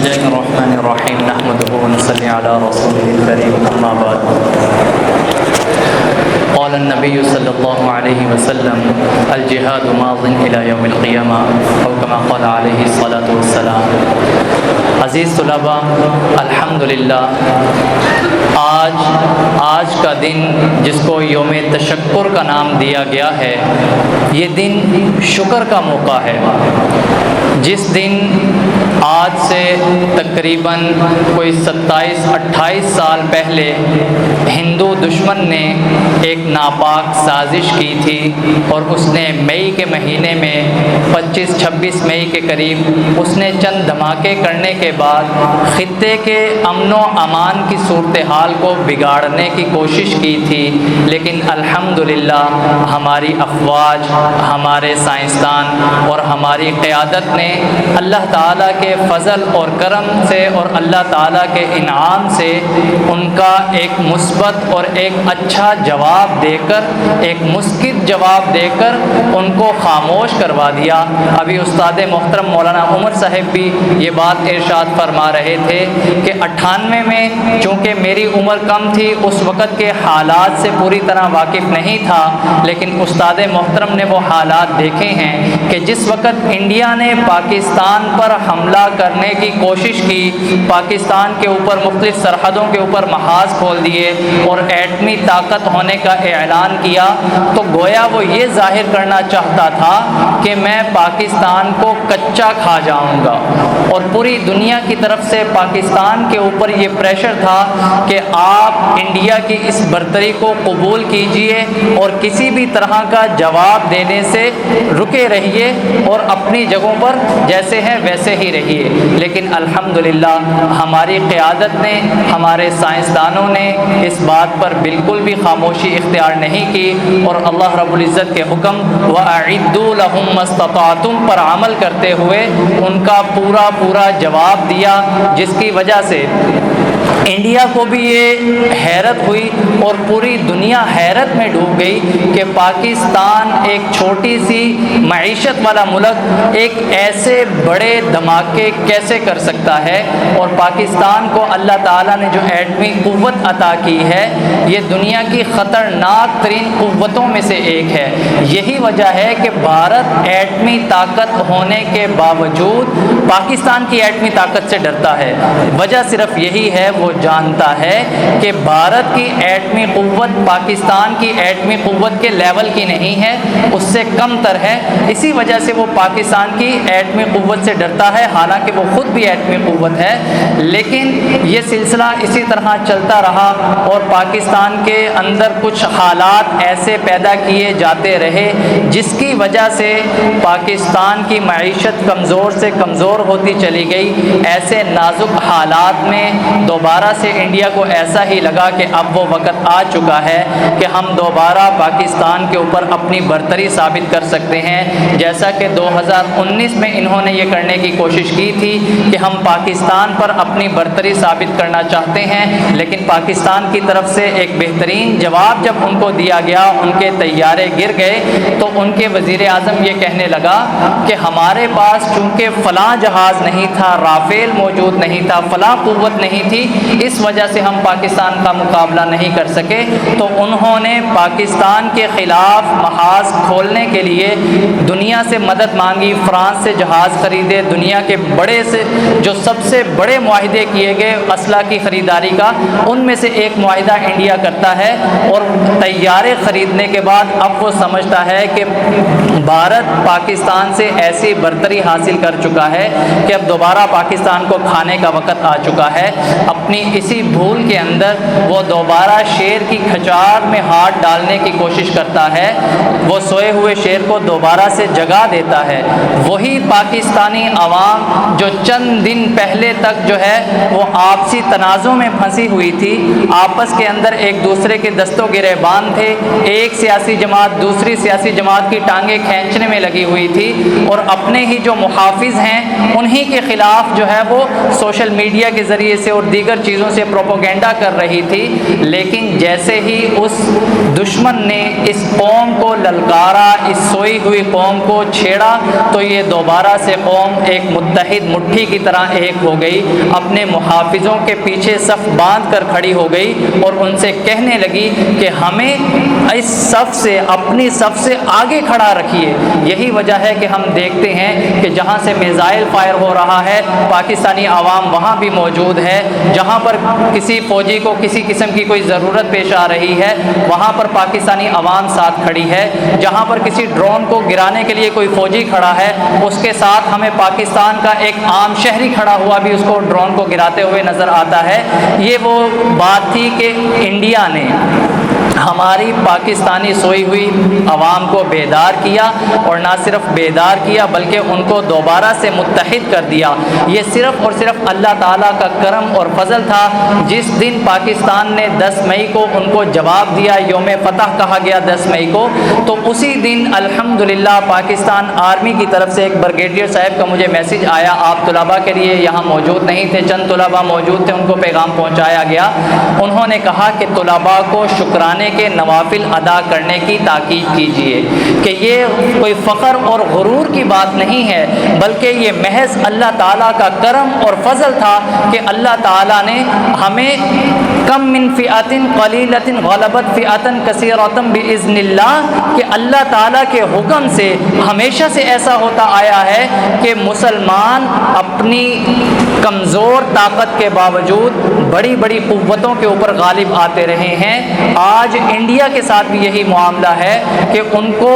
الله الرحمن الرحيم نحمده ونصلي على رسوله الكريم أما بعد قال النبي صلى الله عليه وسلم الجهاد ماض إلى يوم القيامة أو كما قال عليه الصلاة والسلام۔ عزیز طلباء، الحمدللہ آج کا دن جس کو یوم تشکر کا نام دیا گیا ہے، یہ دن شکر کا موقع ہے۔ جس دن آج سے تقریباً کوئی 27-28 سال پہلے ہندو دشمن نے ایک ناپاک سازش کی تھی اور اس نے مئی کے مہینے میں 25-26 مئی کے قریب اس نے چند دھماکے کرنے کے بعد خطے کے امن و امان کی صورتحال کو بگاڑنے کی کوشش کی تھی، لیکن الحمدللہ ہماری افواج، ہمارے سائنسدان اور ہماری قیادت نے اللہ تعالیٰ کے فضل اور کرم سے اور اللہ تعالیٰ کے انعام سے ان کا ایک مثبت اور ایک اچھا جواب دے کر، ایک مسکت جواب دے کر ان کو خاموش کروا دیا۔ ابھی استاد محترم مولانا عمر صاحب بھی یہ بات ارشاد فرما رہے تھے کہ 98 میں چونکہ میری عمر کم تھی، اس وقت کے حالات سے پوری طرح واقف نہیں تھا، لیکن استاد محترم نے وہ حالات دیکھے ہیں کہ جس وقت انڈیا نے پاکستان پر حملہ کرنے کی کوشش کی، پاکستان کے اوپر مختلف سرحدوں کے اوپر محاذ کھول دیے اور ایٹمی طاقت ہونے کا اعلان کیا، تو گویا وہ یہ ظاہر کرنا چاہتا تھا کہ میں پاکستان کو کچا کھا جاؤں گا، اور پوری دنیا کی طرف سے پاکستان کے اوپر یہ پریشر تھا کہ آپ انڈیا کی اس برتری کو قبول کیجئے اور کسی بھی طرح کا جواب دینے سے رکے رہیے اور اپنی جگہوں پر جیسے ہیں ویسے ہی رہیے۔ لیکن الحمدللہ ہماری قیادت نے، ہمارے سائنسدانوں نے اس بات پر بالکل بھی خاموشی اختیار نہیں کی اور اللہ رب العزت کے حکم وَأَعِدُّوا لَهُم مَّا اسْتَطَعْتُم پر عمل کرتے ہوئے ان کا پورا جواب دیا، جس کی وجہ سے انڈیا کو بھی یہ حیرت ہوئی اور پوری دنیا حیرت میں ڈوب گئی کہ پاکستان ایک چھوٹی سی معیشت والا ملک ایک ایسے بڑے دھماکے کیسے کر سکتا ہے، اور پاکستان کو اللہ تعالیٰ نے جو ایٹمی قوت عطا کی ہے یہ دنیا کی خطرناک ترین قوتوں میں سے ایک ہے۔ یہی وجہ ہے کہ بھارت ایٹمی طاقت ہونے کے باوجود پاکستان کی ایٹمی طاقت سے ڈرتا ہے۔ وجہ صرف یہی ہے، وہ جانتا ہے کہ بھارت کی ایٹمی قوت پاکستان کی ایٹمی قوت کے لیول کی نہیں ہے، اس سے کم تر ہے، اسی وجہ سے وہ پاکستان کی ایٹمی قوت سے ڈرتا ہے، حالانکہ وہ خود بھی ایٹمی قوت ہے۔ لیکن یہ سلسلہ اسی طرح چلتا رہا اور پاکستان کے اندر کچھ حالات ایسے پیدا کیے جاتے رہے جس کی وجہ سے پاکستان کی معیشت کمزور سے کمزور ہوتی چلی گئی۔ ایسے نازک حالات میں دوبارہ سے انڈیا کو ایسا ہی لگا کہ اب وہ وقت آ چکا ہے کہ ہم دوبارہ پاکستان کے اوپر اپنی برتری ثابت کر سکتے ہیں، جیسا کہ 2019 میں انہوں نے یہ کرنے کی کوشش کی تھی کہ ہم پاکستان پر اپنی برتری ثابت کرنا چاہتے ہیں، لیکن پاکستان کی طرف سے ایک بہترین جواب جب ان کو دیا گیا، ان کے طیارے گر گئے، تو ان کے وزیر اعظم یہ کہنے لگا کہ ہمارے پاس چونکہ فلاں جہاز نہیں تھا، رافیل موجود نہیں تھا، فلاں قوت نہیں تھی، اس وجہ سے ہم پاکستان کا مقابلہ نہیں کر سکے۔ تو انہوں نے پاکستان کے خلاف محاذ کھولنے کے لیے دنیا سے مدد مانگی، فرانس سے جہاز خریدے، دنیا کے بڑے سے جو سب سے بڑے معاہدے کیے گئے اسلحہ کی خریداری کا، ان میں سے ایک معاہدہ انڈیا کرتا ہے، اور طیارے خریدنے کے بعد اب وہ سمجھتا ہے کہ بھارت پاکستان سے ایسی برتری حاصل کر چکا ہے کہ اب دوبارہ پاکستان کو کھانے کا وقت آ چکا ہے۔ اپنی اسی بھول کے اندر وہ دوبارہ شیر کی کھچار میں ہاتھ ڈالنے کی کوشش کرتا ہے، وہ سوئے ہوئے شیر کو دوبارہ سے جگا دیتا ہے۔ وہی پاکستانی عوام جو چند دن پہلے تک جو ہے وہ آپسی تنازع میں پھنسی ہوئی تھی، آپس کے اندر ایک دوسرے کے دستوں گریبان تھے، ایک سیاسی جماعت دوسری سیاسی جماعت کی ٹانگیں کھینچنے میں لگی ہوئی تھی، اور اپنے ہی جو محافظ ہیں انہی کے خلاف جو ہے وہ سوشل میڈیا کے ذریعے سے اور دیگر چیزوں سے پروپیگنڈا کر رہی تھی، لیکن جیسے ہی اس دشمن نے اس قوم کو للکارا، اس سوئی ہوئی قوم کو چھیڑا، تو یہ دوبارہ سے قوم ایک متحد مٹھی کی طرح ایک ہو گئی، اپنے محافظوں کے پیچھے صف باندھ کر کھڑی ہو گئی اور ان سے کہنے لگی کہ ہمیں اس صف سے، اپنی صف سے آگے کھڑا رکھیے۔ یہی وجہ ہے کہ ہم دیکھتے ہیں کہ جہاں سے میزائل فائر ہو رہا ہے، پاکستانی عوام وہاں بھی موجود ہے، جہاں پر کسی فوجی کو کسی قسم کی کوئی ضرورت پیش آ رہی ہے وہاں پر پاکستانی عوام ساتھ کھڑی ہے، جہاں پر کسی ڈرون کو گرانے کے لیے کوئی فوجی کھڑا ہے اس کے ساتھ ہمیں پاکستان کا ایک عام شہری کھڑا ہوا بھی اس کو ڈرون کو گراتے ہوئے نظر آتا ہے۔ یہ وہ بات تھی کہ انڈیا نے ہماری پاکستانی سوئی ہوئی عوام کو بیدار کیا، اور نہ صرف بیدار کیا بلکہ ان کو دوبارہ سے متحد کر دیا۔ یہ صرف اور صرف اللہ تعالیٰ کا کرم اور فضل تھا۔ جس دن پاکستان نے 10 مئی کو ان کو جواب دیا، یوم فتح کہا گیا 10 مئی کو، تو اسی دن الحمدللہ پاکستان آرمی کی طرف سے ایک بریگیڈیئر صاحب کا مجھے میسج آیا، آپ طلباء کے لیے یہاں موجود نہیں تھے، چند طلباء موجود تھے، ان کو پیغام پہنچایا گیا۔ انہوں نے کہا کہ طلباء کو شکرانے کے نوافل ادا کرنے کی تاکید کیجیے، کہ یہ کوئی فخر اور غرور کی بات نہیں ہے بلکہ یہ محض اللہ تعالیٰ کا کرم اور فضل تھا کہ اللہ تعالیٰ نے ہمیں کم من فئۃ قلیلۃ غلبت فئۃ کثیرۃ باذن اللہ، کہ اللہ تعالیٰ کے حکم سے ہمیشہ سے ایسا ہوتا آیا ہے کہ مسلمان اپنی کمزور طاقت کے باوجود بڑی بڑی قوتوں کے اوپر غالب آتے رہے ہیں۔ آج انڈیا کے ساتھ بھی یہی معاملہ ہے کہ ان کو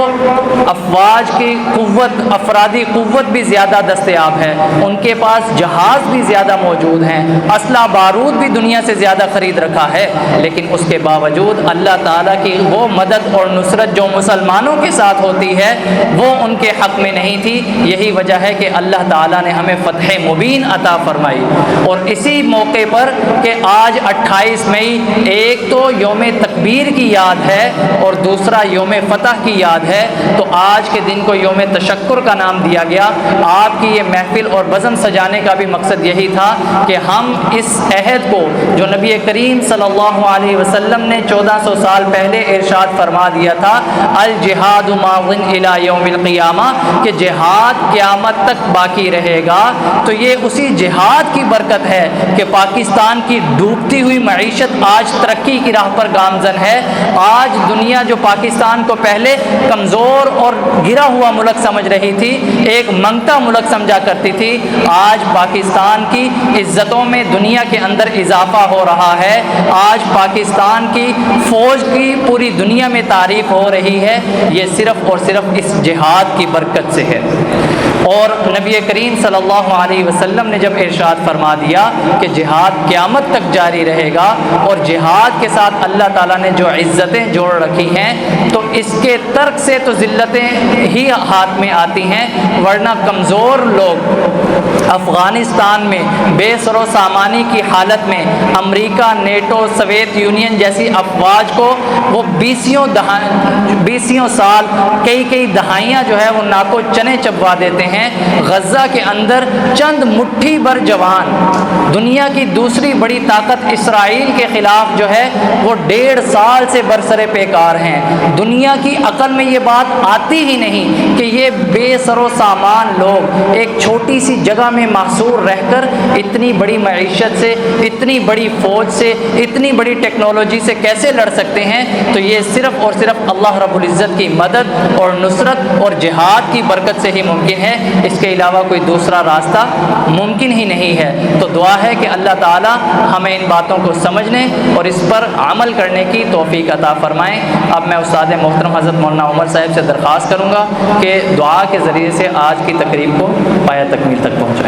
افواج کی قوت، افرادی قوت بھی زیادہ دستیاب ہے، ان کے پاس جہاز بھی زیادہ موجود ہیں، اسلحہ بارود بھی دنیا سے زیادہ خرید رکھا ہے، لیکن اس کے باوجود اللہ تعالیٰ کی وہ مدد اور نصرت جو مسلمانوں کے ساتھ ہوتی ہے وہ ان کے حق میں نہیں تھی۔ یہی وجہ ہے کہ اللہ تعالیٰ نے ہمیں فتح مبین عطا فرمائی۔ اور اسی موقع پر کہ آج 28 مئی ایک تو یوم تکبیر کی یاد ہے اور دوسرا یوم فتح کی یاد ہے، تو آج کے دن کو یوم تشکر کا نام دیا گیا۔ آپ کی یہ محفل اور بزم سجانے کا بھی مقصد یہی تھا کہ ہم اس عہد کو جو نبی کریم صلی اللہ علیہ وسلم نے 1400 سال پہلے ارشاد فرما دیا تھا، الجہاد ماض الی یوم القیامہ، کہ جہاد قیامت تک باقی رہے گا، تو یہ اسی جہاد کی برکت ہے کہ پاکستان کی ڈوبتی ہوئی معیشت آج ترقی کی راہ پر گامزن ہے۔ آج دنیا جو پاکستان کو پہلے کمزور اور گرا ہوا ملک سمجھ رہی تھی، ایک منگتا ملک سمجھا کرتی تھی، آج پاکستان کی عزتوں میں دنیا کے اندر اضافہ ہو رہا ہے۔ آج پاکستان کی فوج کی پوری دنیا میں تعریف ہو رہی ہے، یہ صرف اور صرف اس جہاد کی برکت سے ہے۔ اور نبی کریم صلی اللہ علیہ وسلم نے جب ارشاد فرما دیا کہ جہاد قیامت تک جاری رہے گا، اور جہاد کے ساتھ اللہ تعالیٰ نے جو عزتیں جوڑ رکھی ہیں، تو اس کے ترک سے تو ذلتیں ہی ہاتھ میں آتی ہیں، ورنہ کمزور لوگ افغانستان میں بے سر و سامانی کی حالت میں امریکہ، نیٹو، سوویت یونین جیسی افواج کو وہ بیسیوں سال، کئی دہائیاں جو ہے وہ ناکو چنے چبوا دیتے ہیں۔ غزہ کے اندر چند مٹھی بھر جوان دنیا کی دوسری بڑی طاقت اسرائیل کے خلاف جو ہے وہ 1.5 سال سے برسر پیکار ہیں۔ دنیا کی عقل میں یہ بات آتی ہی نہیں کہ یہ بے سر و سامان لوگ ایک چھوٹی سی جگہ میں محصور رہ کر اتنی بڑی معیشت سے، اتنی بڑی فوج سے، اتنی بڑی ٹیکنالوجی سے کیسے لڑ سکتے ہیں۔ تو یہ صرف اور صرف اللہ رب العزت کی مدد اور نصرت اور جہاد کی برکت سے ہی ممکن ہے، اس کے علاوہ کوئی دوسرا راستہ ممکن ہی نہیں ہے۔ تو دعا ہے کہ اللہ تعالی ہمیں ان باتوں کو سمجھنے اور اس پر عمل کرنے کی توفیق عطا فرمائیں۔ اب میں استاد محترم حضرت مولانا عمر صاحب سے درخواست کروں گا کہ دعا کے ذریعے سے آج کی تقریب کو پایہ تکمیل تک پہنچائیں۔